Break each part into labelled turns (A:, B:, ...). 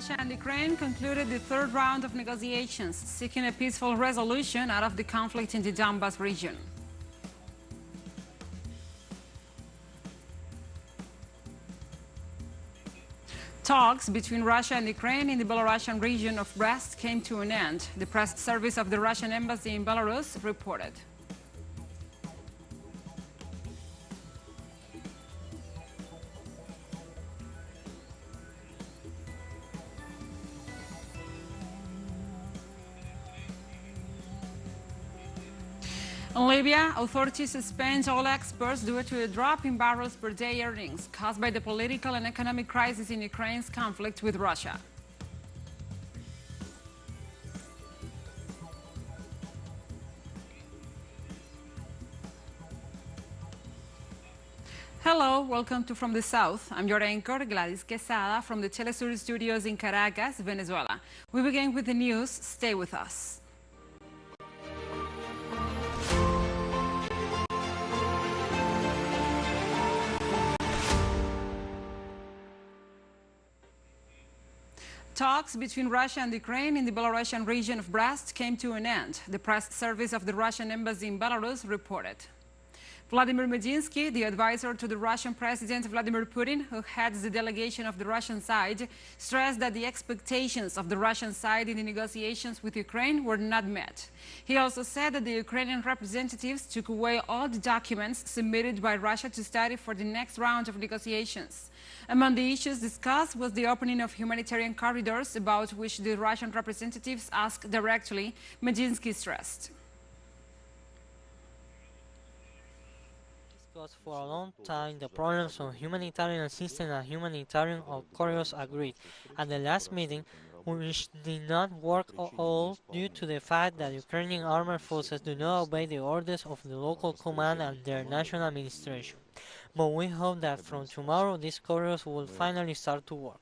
A: Russia and Ukraine concluded the third round of negotiations, seeking a peaceful resolution out of the conflict in the Donbas region. Talks between Russia and Ukraine in the Belarusian region of Brest came to an end, the press service of the Russian embassy in Belarus reported. In Libya, authorities suspend all exports due to a drop in barrels per day earnings caused by the political and economic crisis in Ukraine's conflict with Russia. Hello, welcome to From the South. I'm your anchor, Gladys Quesada, from the teleSUR studios in Caracas, Venezuela. We begin with the news. Stay with us. Talks between Russia and Ukraine in the Belarusian region of Brest came to an end, the press service of the Russian embassy in Belarus reported. Vladimir Medinsky, the advisor to the Russian President Vladimir Putin, who heads the delegation of the Russian side, stressed that the expectations of the Russian side in the negotiations with Ukraine were not met. He also said that the Ukrainian representatives took away all the documents submitted by Russia to study for the next round of negotiations. Among the issues discussed was the opening of humanitarian corridors, about which the Russian representatives asked directly, Medinsky stressed.
B: Discussed for a long time the problems of humanitarian assistance and humanitarian corridors agreed at the last meeting, which did not work at all due to the fact that Ukrainian armed forces do not obey the orders of the local command and their national administration. But we hope that from tomorrow these corridors will finally start to work.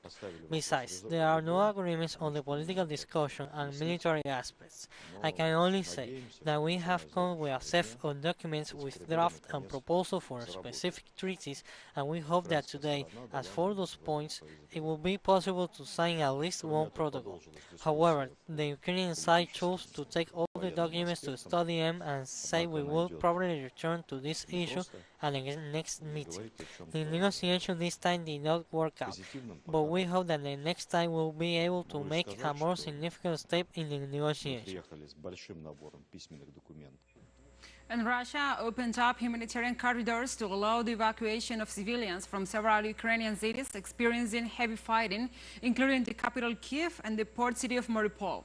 B: Besides, there are no agreements on the political discussion and military aspects. I can only say that we have come with a set of documents with draft and proposal for specific treaties, and we hope that today, as for those points, it will be possible to sign at least one protocol. However, the Ukrainian side chose to take all the documents to study them and say we will probably return to this issue at the next meeting. The negotiation this time did not work out, but we hope that the next time we'll be able to make a more significant step in the negotiation.
A: And Russia opened up humanitarian corridors to allow the evacuation of civilians from several Ukrainian cities experiencing heavy fighting, including the capital Kiev and the port city of Mariupol.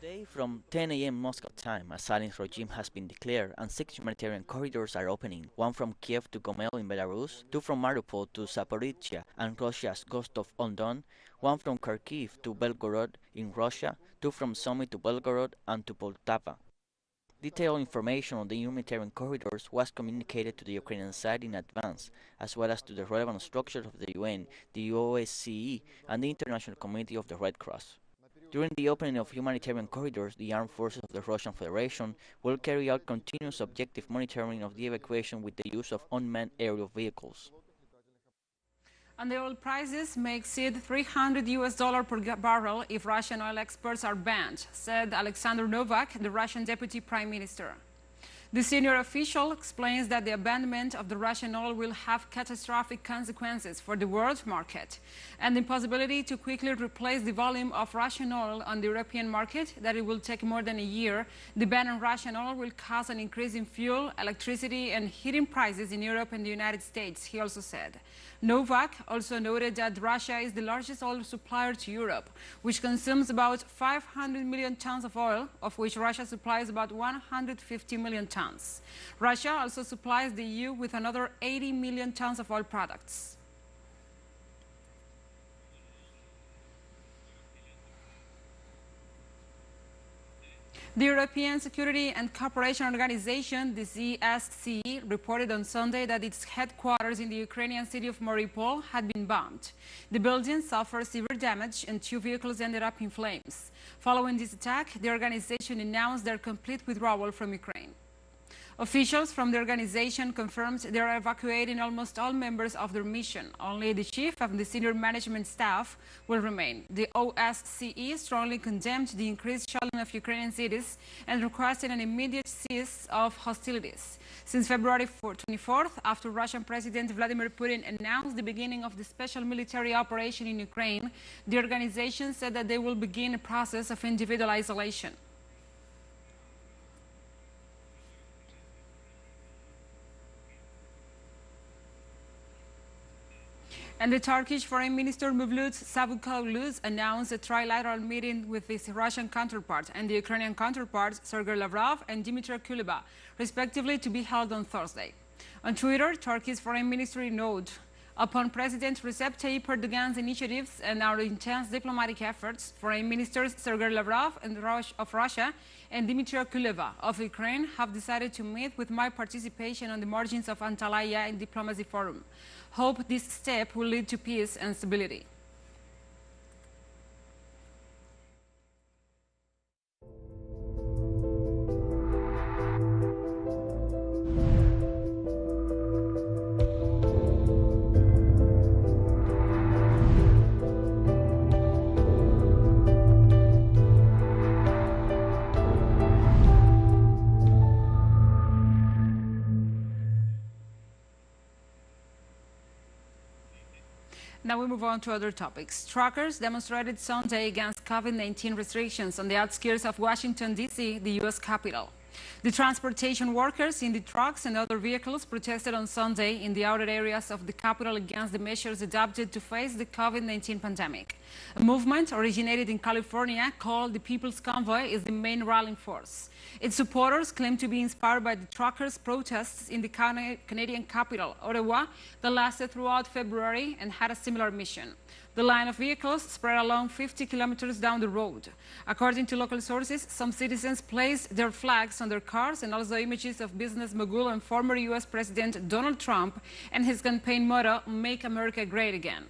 C: Today, from 10 a.m. Moscow time, a silent regime has been declared and 6 humanitarian corridors are opening, one from Kiev to Gomel in Belarus, 2 from Mariupol to Zaporizhia and Russia's Rostov-on-Don, 1 from Kharkiv to Belgorod in Russia, 2 from Sumy to Belgorod and to Poltava. Detailed information on the humanitarian corridors was communicated to the Ukrainian side in advance, as well as to the relevant structures of the UN, the OSCE, and the International Committee of the Red Cross. During the opening of humanitarian corridors, the armed forces of the Russian Federation will carry out continuous objective monitoring of the evacuation with the use of unmanned aerial vehicles.
A: And the oil prices may exceed $300 per barrel if Russian oil exports are banned, said Alexander Novak, the Russian Deputy Prime Minister. The senior official explains that the abandonment of the Russian oil will have catastrophic consequences for the world market, and the impossibility to quickly replace the volume of Russian oil on the European market, that it will take more than a year. The ban on Russian oil will cause an increase in fuel, electricity and heating prices in Europe and the United States, he also said. Novak also noted that Russia is the largest oil supplier to Europe, which consumes about 500 million tons of oil, of which Russia supplies about 150 million tons. Russia also supplies the EU with another 80 million tons of oil products. The European Security and Cooperation Organization, the CSCE, reported on Sunday that its headquarters in the Ukrainian city of Mariupol had been bombed. The building suffered severe damage and 2 vehicles ended up in flames. Following this attack, the organization announced their complete withdrawal from Ukraine. Officials from the organization confirmed they are evacuating almost all members of their mission. Only the chief and the senior management staff will remain. The OSCE strongly condemned the increased shelling of Ukrainian cities and requested an immediate cease of hostilities. Since February 24th, after Russian President Vladimir Putin announced the beginning of the special military operation in Ukraine, the organization said that they will begin a process of individual isolation. And the Turkish Foreign Minister Mevlut Çavuşoğlu announced a trilateral meeting with his Russian counterpart and the Ukrainian counterparts Sergei Lavrov and Dmitry Kuleba, respectively, to be held on Thursday. On Twitter, Turkey's foreign ministry noted, upon President Recep Tayyip Erdogan's initiatives and our intense diplomatic efforts, Foreign Ministers Sergei Lavrov of Russia and Dmitry Kuleba of Ukraine have decided to meet with my participation on the margins of Antalya in Diplomacy Forum. Hope this step will lead to peace and stability. Now we move on to other topics. Truckers demonstrated Sunday against COVID-19 restrictions on the outskirts of Washington, D.C., the U.S. capital. The transportation workers in the trucks and other vehicles protested on Sunday in the outer areas of the capital against the measures adopted to face the COVID-19 pandemic. A movement originated in California called the People's Convoy is the main rallying force. Its supporters claim to be inspired by the truckers' protests in the Canadian capital, Ottawa, that lasted throughout February and had a similar mission. The line of vehicles spread along 50 kilometers down the road. According to local sources, some citizens placed their flags on their cars and also images of business mogul and former U.S. President Donald Trump and his campaign motto, "Make America Great Again."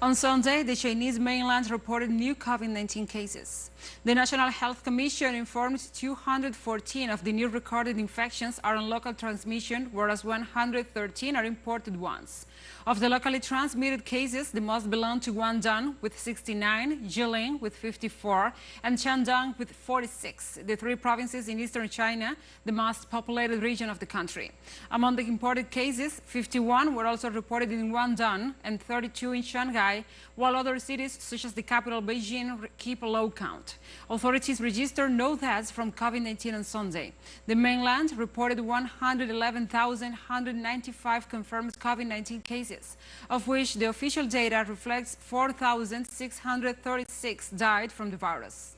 A: On Sunday, the Chinese mainland reported new COVID-19 cases. The National Health Commission informed 214 of the new recorded infections are on local transmission, whereas 113 are imported ones. Of the locally transmitted cases, the most belong to Guangdong with 69, Jilin with 54, and Shandong with 46, the three provinces in eastern China, the most populated region of the country. Among the imported cases, 51 were also reported in Guangdong and 32 in Shanghai, while other cities, such as the capital Beijing, keep a low count. Authorities registered no deaths from COVID-19 on Sunday. The mainland reported 111,195 confirmed COVID-19 cases, of which the official data reflects 4,636 died from the virus.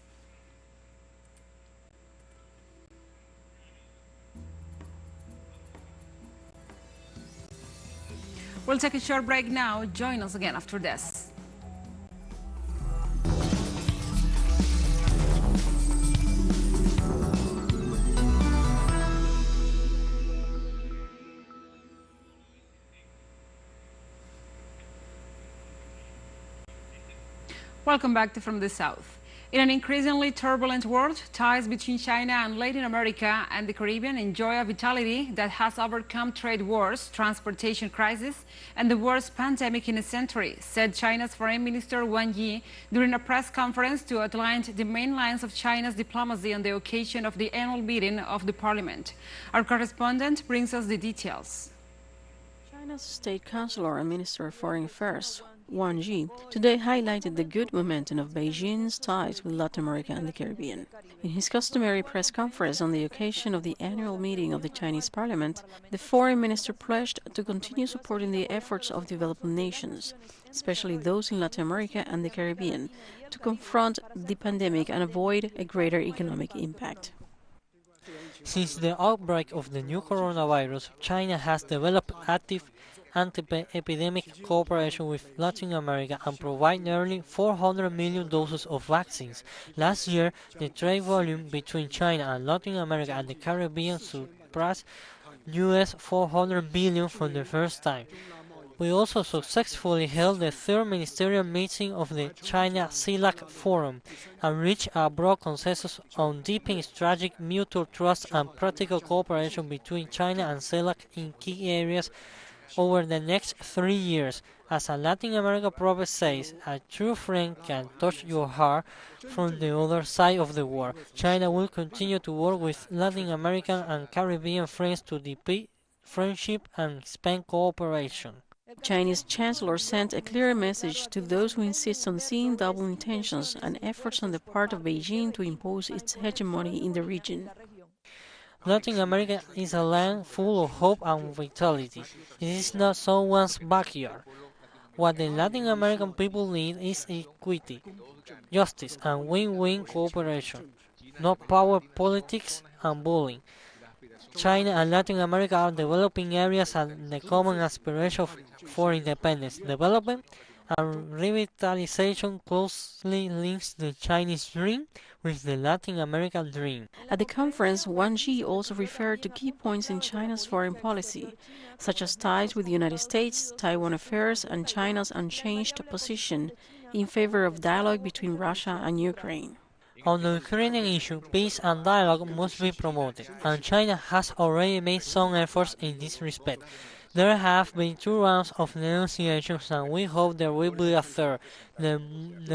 A: We'll take a short break now. Join us again after this. Welcome back to From the South. In an increasingly turbulent world, ties between China and Latin America and the Caribbean enjoy a vitality that has overcome trade wars, transportation crisis, and the worst pandemic in a century, said China's Foreign Minister Wang Yi during a press conference to outline the main lines of China's diplomacy on the occasion of the annual meeting of the parliament. Our correspondent brings us the details.
D: China's State Councilor and Minister of Foreign Affairs, Wang Yi, today highlighted the good momentum of Beijing's ties with Latin America and the Caribbean. In his customary press conference on the occasion of the annual meeting of the Chinese Parliament, the foreign minister pledged to continue supporting the efforts of developing nations, especially those in Latin America and the Caribbean, to confront the pandemic and avoid a greater economic impact.
B: Since the outbreak of the new coronavirus, China has developed active anti-epidemic cooperation with Latin America and provide nearly 400 million doses of vaccines. Last year, the trade volume between China and Latin America and the Caribbean surpassed US $400 billion for the first time. We also successfully held the third ministerial meeting of the China-CELAC Forum and reached a broad consensus on deepening strategic mutual trust and practical cooperation between China and CELAC in key areas over the next 3 years. As a Latin American proverb says, a true friend can touch your heart from the other side of the world. China will continue to work with Latin American and Caribbean friends to deepen friendship and expand cooperation.
D: Chinese Chancellor sent a clear message to those who insist on seeing double intentions and efforts on the part of Beijing to impose its hegemony in the region.
B: Latin America is a land full of hope and vitality. It is not someone's backyard. What the Latin American people need is equity, justice, and win-win cooperation, not power politics and bullying. China and Latin America are developing areas and the common aspiration for independence, development, and revitalization closely links the Chinese dream with the Latin American dream.
D: At the conference, Wang Yi also referred to key points in China's foreign policy, such as ties with the United States, Taiwan affairs, and China's unchanged position in favor of dialogue between Russia and Ukraine.
B: On the Ukrainian issue, peace and dialogue must be promoted, and China has already made some efforts in this respect. There have been 2 rounds of negotiations, and we hope there will be a third. The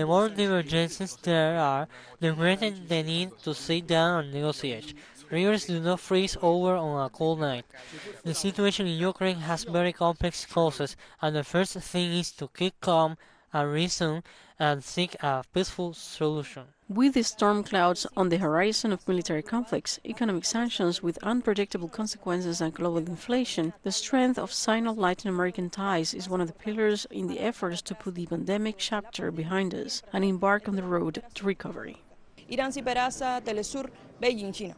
B: more divergences there are, the greater the need to sit down and negotiate. Rivers do not freeze over on a cold night. The situation in Ukraine has very complex causes, and the first thing is to keep calm and reason and seek a peaceful solution.
D: With the storm clouds on the horizon of military conflicts, economic sanctions with unpredictable consequences and global inflation, the strength of Sino-Latin American ties is one of the pillars in the efforts to put the pandemic chapter behind us and embark on the road to recovery.
E: Irán Peraza, teleSUR, Beijing, China.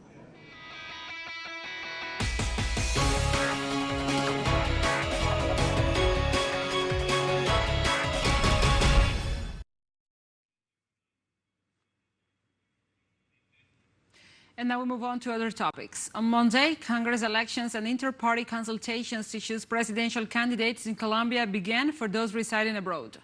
A: And now we move on to other topics. On Monday, Congress elections and inter-party consultations to choose presidential candidates in Colombia began for those residing abroad.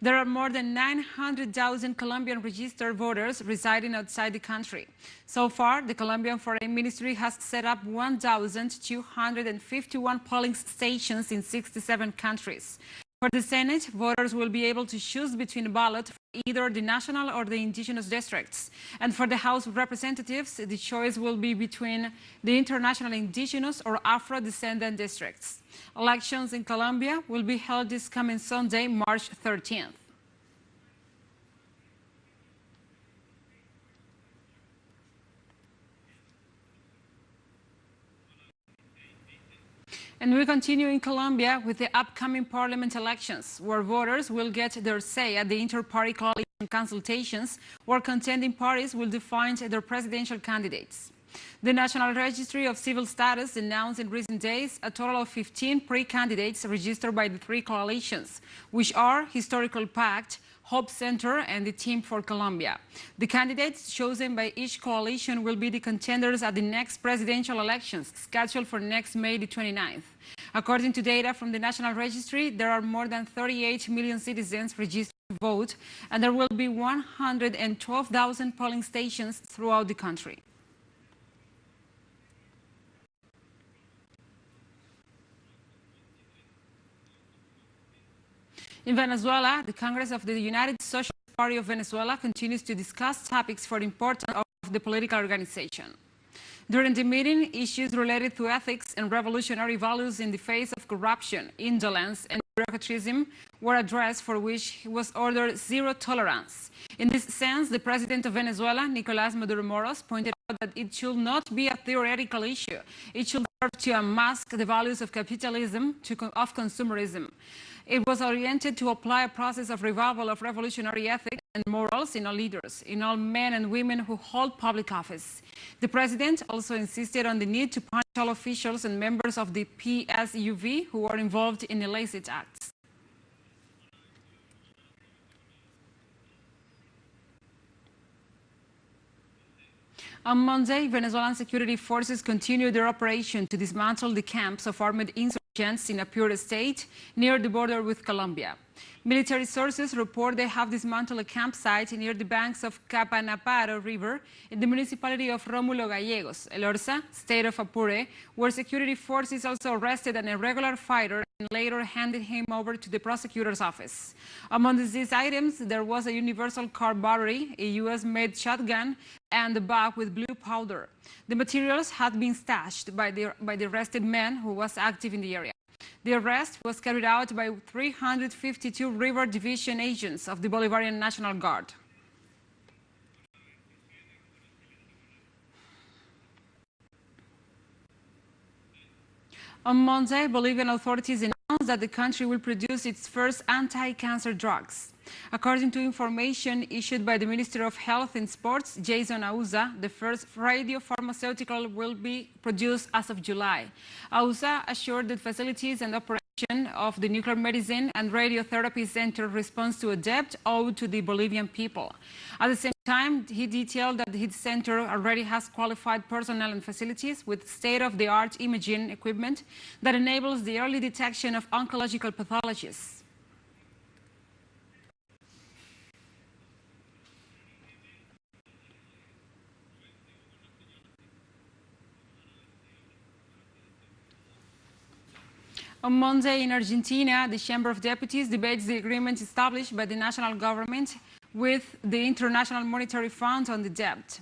A: There are more than 900,000 Colombian registered voters residing outside the country. So far, the Colombian Foreign Ministry has set up 1,251 polling stations in 67 countries. For the Senate, voters will be able to choose between a ballot for either the national or the indigenous districts. And for the House of Representatives, the choice will be between the international indigenous or Afro-descendant districts. Elections in Colombia will be held this coming Sunday, March 13th. And we continue in Colombia with the upcoming parliament elections, where voters will get their say at the inter-party coalition consultations, where contending parties will define their presidential candidates. The National Registry of Civil Status announced in recent days a total of 15 pre-candidates registered by the 3 coalitions, which are Historical Pact, Hope Center, and the Team for Colombia. The candidates chosen by each coalition will be the contenders at the next presidential elections, scheduled for next May the 29th. According to data from the National Registry, there are more than 38 million citizens registered to vote, and there will be 112,000 polling stations throughout the country. In Venezuela, the Congress of the United Socialist Party of Venezuela continues to discuss topics for the importance of the political organization. During the meeting, issues related to ethics and revolutionary values in the face of corruption, indolence, and bureaucratism were addressed, for which was ordered zero tolerance. In this sense, the president of Venezuela, Nicolás Maduro Moros, pointed out that it should not be a theoretical issue. It should serve to unmask the values of capitalism, of consumerism. It was oriented to apply a process of revival of revolutionary ethics and morals in all leaders, in all men and women who hold public office. The president also insisted on the need to punish all officials and members of the PSUV who were involved in illicit acts. On Monday, Venezuelan security forces continued their operation to dismantle the camps of armed insurgents agents in a pure state near the border with Colombia. Military sources report they have dismantled a campsite near the banks of Capanaparo River in the municipality of Rómulo Gallegos, El Orza, state of Apure, where security forces also arrested an irregular fighter and later handed him over to the prosecutor's office. Among these items, there was a universal car battery, a U.S.-made shotgun, and a bag with blue powder. The materials had been stashed by the arrested man who was active in the area. The arrest was carried out by 352 River Division agents of the Bolivarian National Guard. On Monday, Bolivian authorities announced that the country will produce its first anti-cancer drugs. According to information issued by the Minister of Health and Sports, Jason Auza, the first radiopharmaceutical will be produced as of July. Auza assured that facilities and operation of the Nuclear Medicine and Radiotherapy Center responds to a debt owed to the Bolivian people. At the same time, he detailed that his center already has qualified personnel and facilities with state-of-the-art imaging equipment that enables the early detection of oncological pathologies. On Monday in Argentina, the Chamber of Deputies debates the agreement established by the national government with the International Monetary Fund on the debt.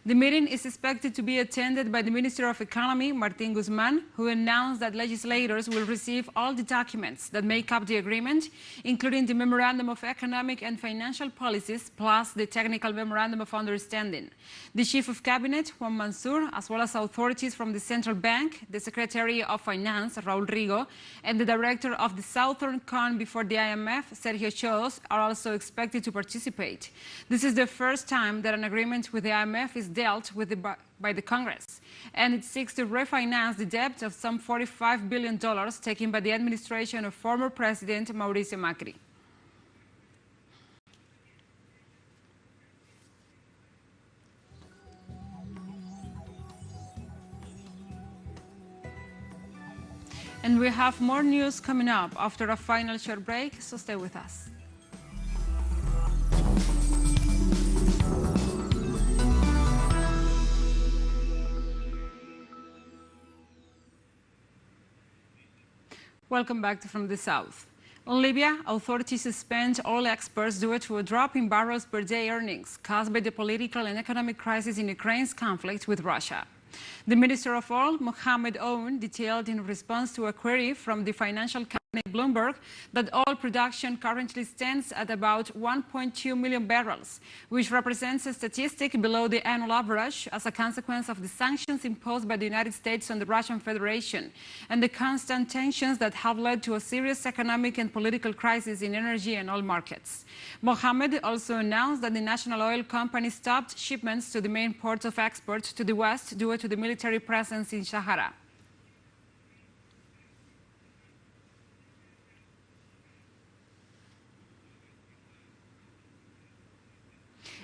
A: The meeting is expected to be attended by the Minister of Economy, Martín Guzmán, who announced that legislators will receive all the documents that make up the agreement, including the Memorandum of Economic and Financial Policies, plus the Technical Memorandum of Understanding. The Chief of Cabinet, Juan Mansur, as well as authorities from the Central Bank, the Secretary of Finance, Raúl Rigo, and the Director of the Southern Cone before the IMF, Sergio Chodos, are also expected to participate. This is the first time that an agreement with the IMF is dealt with by the Congress, and it seeks to refinance the debt of some $45 billion taken by the administration of former President Mauricio Macri. And we have more news coming up after a final short break, so stay with us. Welcome back from the south. On Libya, authorities suspend all exports due to a drop in barrels per day earnings caused by the political and economic crisis in Ukraine's conflict with Russia. The Minister of Oil, Mohamed Owen, detailed in response to a query from the financial company Bloomberg that oil production currently stands at about 1.2 million barrels, which represents a statistic below the annual average as a consequence of the sanctions imposed by the United States on the Russian Federation and the constant tensions that have led to a serious economic and political crisis in energy and oil markets. Mohamed also announced that the national oil company stopped shipments to the main ports of export to the west due to the military presence in Sahara.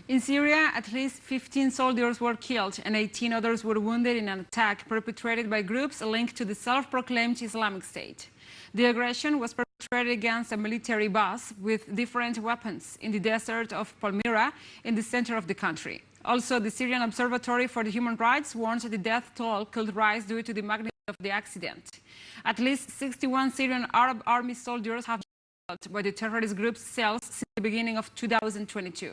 A: In Syria, at least 15 soldiers were killed and 18 others were wounded in an attack perpetrated by groups linked to the self-proclaimed Islamic State. The aggression was perpetrated against a military base with different weapons in the desert of Palmyra in the center of the country. Also, the Syrian Observatory for the Human Rights warned the death toll could rise due to the magnitude of the accident. At least 61 Syrian Arab Army soldiers have been killed by the terrorist group's cells since the beginning of 2022.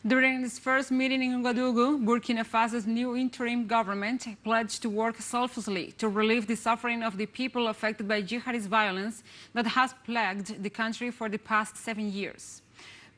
A: During its first meeting in Ouagadougou, Burkina Faso's new interim government pledged to work selflessly to relieve the suffering of the people affected by jihadist violence that has plagued the country for the past 7 years.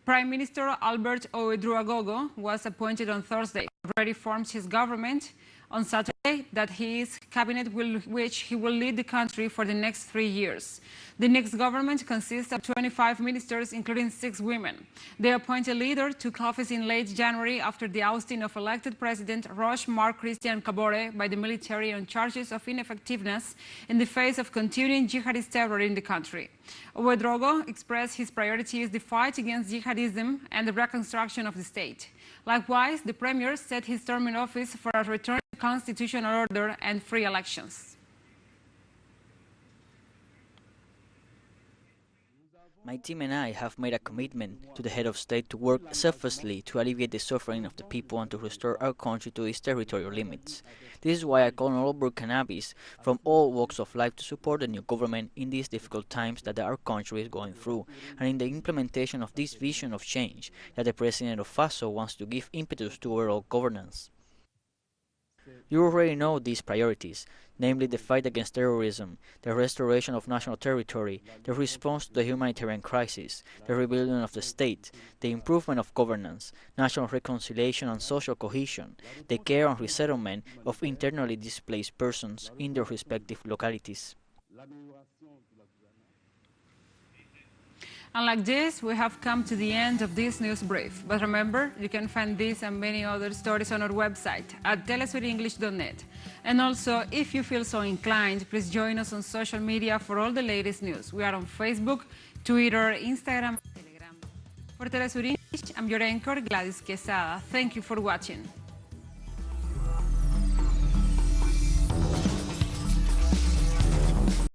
A: Prime Minister Albert Ouedraogo was appointed on Thursday, already formed his government on Saturday that his cabinet which he will lead the country for the next 3 years. The next government consists of 25 ministers, including 6 women. The appointed leader took office in late January after the ousting of elected President Roch Marc Christian Kabore by the military on charges of ineffectiveness in the face of continuing jihadist terror in the country. Ouedraogo expressed his priority as the fight against jihadism and the reconstruction of the state. Likewise, the premier set his term in office for a return to constitutional order and free elections.
C: My team and I have made a commitment to the head of state to work selflessly to alleviate the suffering of the people and to restore our country to its territorial limits. This is why I call on all Burkinabes from all walks of life to support the new government in these difficult times that our country is going through, and in the implementation of this vision of change that the President of Faso wants to give impetus to overall governance. You already know these priorities, namely the fight against terrorism, the restoration of national territory, the response to the humanitarian crisis, the rebuilding of the state, the improvement of governance, national reconciliation and social cohesion, the care and resettlement of internally displaced persons in their respective localities.
A: And like this, we have come to the end of this news brief. But remember, you can find this and many other stories on our website at telesurenglish.net. And also, if you feel so inclined, please join us on social media for all the latest news. We are on Facebook, Twitter, Instagram, and Telegram. For Telesur English, I'm your anchor, Gladys Quesada. Thank you for watching.